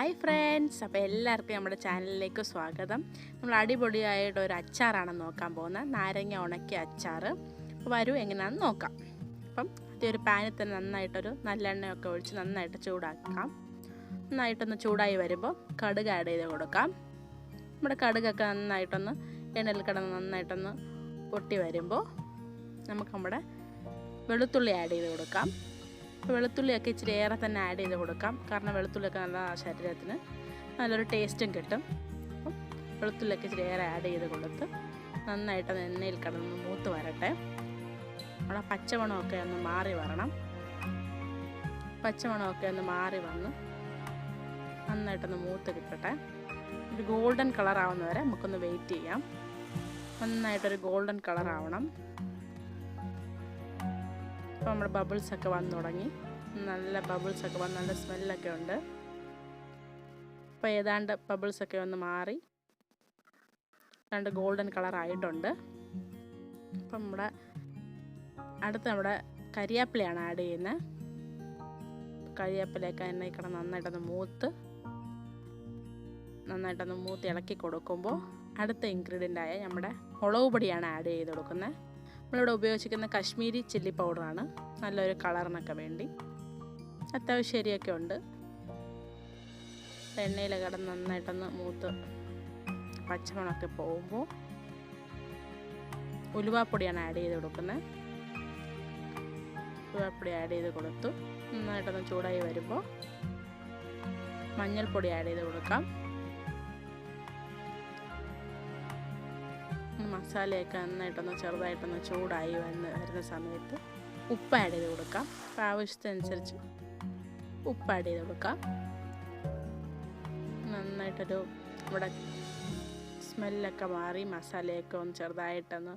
Hi friends, അപ്പോൾ എല്ലാവർക്കും നമ്മുടെ ചാനലിലേക്ക് സ്വാഗതം. നമ്മൾ അടിപൊളിയായിട്ട് ഒരു അച്ചാറാണ് നോക്കാൻ പോകുന്നത്, നാരങ്ങ ഉണക്കിയ അച്ചാർ. അപ്പോൾ വരൂ എങ്ങനെയാണെന്ന് നോക്കാം. അപ്പം ആദ്യം ഒരു പാനിൽ തന്നെ നന്നായിട്ടൊരു നല്ലെണ്ണയൊക്കെ ഒഴിച്ച് നന്നായിട്ട് ചൂടാക്കാം. നന്നായിട്ടൊന്ന് ചൂടായി വരുമ്പോൾ കടുക് ആഡ് ചെയ്ത് കൊടുക്കാം. നമ്മുടെ കടുകൊക്കെ നന്നായിട്ടൊന്ന് എണ്ണയിൽ കിടന്ന് നന്നായിട്ടൊന്ന് പൊട്ടി വരുമ്പോൾ നമുക്ക് നമ്മുടെ വെളുത്തുള്ളി ആഡ് ചെയ്ത് കൊടുക്കാം. വെളുത്തുള്ളിയൊക്കെ ഇച്ചിരി ഏറെ തന്നെ ആഡ് ചെയ്ത് കൊടുക്കാം, കാരണം വെളുത്തുള്ളിയൊക്കെ നല്ല ശരീരത്തിന് നല്ലൊരു ടേസ്റ്റും കിട്ടും. അപ്പം വെളുത്തുള്ളിയൊക്കെ ഇച്ചിരി ഏറെ ആഡ് ചെയ്ത് കൊടുത്ത് നന്നായിട്ട് എണ്ണയിൽ കിടന്ന് മൂത്ത് വരട്ടെ. അവിടെ പച്ചമണമൊക്കെ ഒന്ന് മാറി വരണം. പച്ചമണമൊക്കെ ഒന്ന് മാറി വന്ന് നന്നായിട്ടൊന്ന് മൂത്ത് കിട്ടട്ടെ. ഒരു ഗോൾഡൻ കളറാവുന്ന വരെ നമുക്കൊന്ന് വെയിറ്റ് ചെയ്യാം. നന്നായിട്ടൊരു ഗോൾഡൻ കളറാവണം. അപ്പോൾ നമ്മുടെ ബബിൾസൊക്കെ വന്ന് തുടങ്ങി, നല്ല ബബിൾസൊക്കെ വന്ന് നല്ല സ്മെല്ലൊക്കെ ഉണ്ട്. അപ്പോൾ ഏതാണ്ട് ബബിൾസൊക്കെ ഒന്ന് മാറി ഏതാണ്ട് ഗോൾഡൻ കളറായിട്ടുണ്ട്. അപ്പം നമ്മുടെ കരിയാപ്പിലയാണ് ആഡ് ചെയ്യുന്നത്. കരിയാപ്പിലയൊക്കെ എണ്ണയിൽ കിടന്ന് നന്നായിട്ടൊന്ന് മൂത്ത് ഇളക്കി കൊടുക്കുമ്പോൾ അടുത്ത ഇൻഗ്രീഡിയൻ്റായ നമ്മുടെ മുളക് പൊടിയാണ് ആഡ് ചെയ്ത് കൊടുക്കുന്നത്. നമ്മളിവിടെ ഉപയോഗിച്ചിരിക്കുന്ന കശ്മീരി ചില്ലി പൗഡറാണ്, നല്ലൊരു കളറിനൊക്കെ വേണ്ടി. അത്യാവശ്യം ശരിയൊക്കെ ഉണ്ട്. എണ്ണയിൽ കിടന്ന് നന്നായിട്ടൊന്ന് മൂത്ത് പച്ചമണമൊക്കെ പോകുമ്പോൾ ഉലുവാപ്പൊടിയാണ് ആഡ് ചെയ്ത് കൊടുക്കുന്നത്. ഉലുവാപ്പൊടി ആഡ് ചെയ്ത് കൊടുത്തു നന്നായിട്ടൊന്ന് ചൂടായി വരുമ്പോൾ മഞ്ഞൾപ്പൊടി ആഡ് ചെയ്ത് കൊടുക്കാം. മസാലയൊക്കെ നന്നായിട്ടൊന്ന് ചെറുതായിട്ടൊന്ന് ചൂടായി വരുന്ന സമയത്ത് ഉപ്പ് ആഡ് ചെയ്ത് കൊടുക്കാം. അപ്പോൾ ആവശ്യത്തിനനുസരിച്ച് ഉപ്പ് ആഡ് ചെയ്ത് കൊടുക്കാം. നന്നായിട്ടൊരു ഇവിടെ സ്മെല്ലൊക്കെ മാറി മസാലയൊക്കെ ഒന്ന് ചെറുതായിട്ടൊന്ന്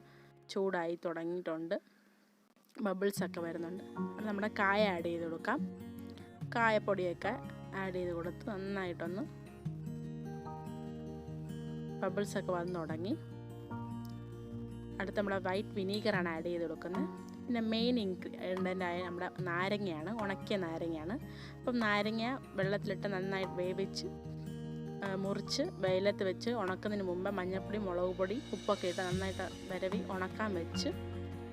ചൂടായി തുടങ്ങിയിട്ടുണ്ട്. ബബിൾസൊക്കെ വരുന്നുണ്ട്. അപ്പോൾ നമ്മുടെ കായ ആഡ് ചെയ്ത് കൊടുക്കാം. കായപ്പൊടിയൊക്കെ ആഡ് ചെയ്ത് കൊടുത്ത് നന്നായിട്ടൊന്ന് ബബിൾസൊക്കെ വന്ന് തുടങ്ങി. അടുത്ത നമ്മുടെ വൈറ്റ് വിനീഗറാണ് ആഡ് ചെയ്ത് കൊടുക്കുന്നത്. പിന്നെ മെയിൻ ഇൻഗ്രീഡിയൻ്റായ നമ്മുടെ നാരങ്ങയാണ്, ഉണക്കിയ നാരങ്ങയാണ്. അപ്പം നാരങ്ങ വെള്ളത്തിലിട്ട് നന്നായിട്ട് വേവിച്ച് മുറിച്ച് വെയിലത്ത് വെച്ച് ഉണക്കുന്നതിന് മുമ്പ് മഞ്ഞൾപ്പൊടി, മുളക് പൊടി, ഉപ്പൊക്കെ ഇട്ട് നന്നായിട്ട് വരവി ഉണക്കാൻ വെച്ച്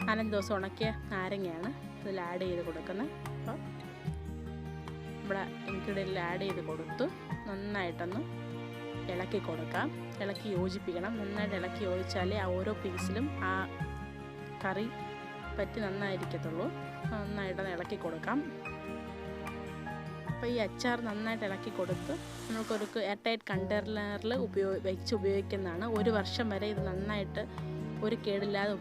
4 ദിവസം ഉണക്കിയ നാരങ്ങയാണ് ഇതിൽ ആഡ് ചെയ്ത് കൊടുക്കുന്നത്. അപ്പോൾ നമ്മുടെ ഇൻഗ്രീഡിയൻറ്റിൽ ആഡ് ചെയ്ത് കൊടുത്തു നന്നായിട്ടൊന്ന് ഇളക്കി കൊടുക്കാം. ഇളക്കി യോജിപ്പിക്കണം. നന്നായിട്ട് ഇളക്കി യോജിച്ചാലേ ആ ഓരോ പീസിലും ആ കറി പറ്റി നന്നായിരിക്കത്തുള്ളൂ. നന്നായിട്ടൊന്ന് ഇളക്കി കൊടുക്കാം. അപ്പോൾ ഈ അച്ചാർ നന്നായിട്ട് ഇളക്കി കൊടുത്ത് നമുക്കൊരു എയർടൈറ്റ് കണ്ടെയ്നറിൽ വെച്ച് ഉപയോഗിക്കുന്നതാണ്. 1 വർഷം വരെ ഇത് നന്നായിട്ട് ഒരു കേടില്ലാതെ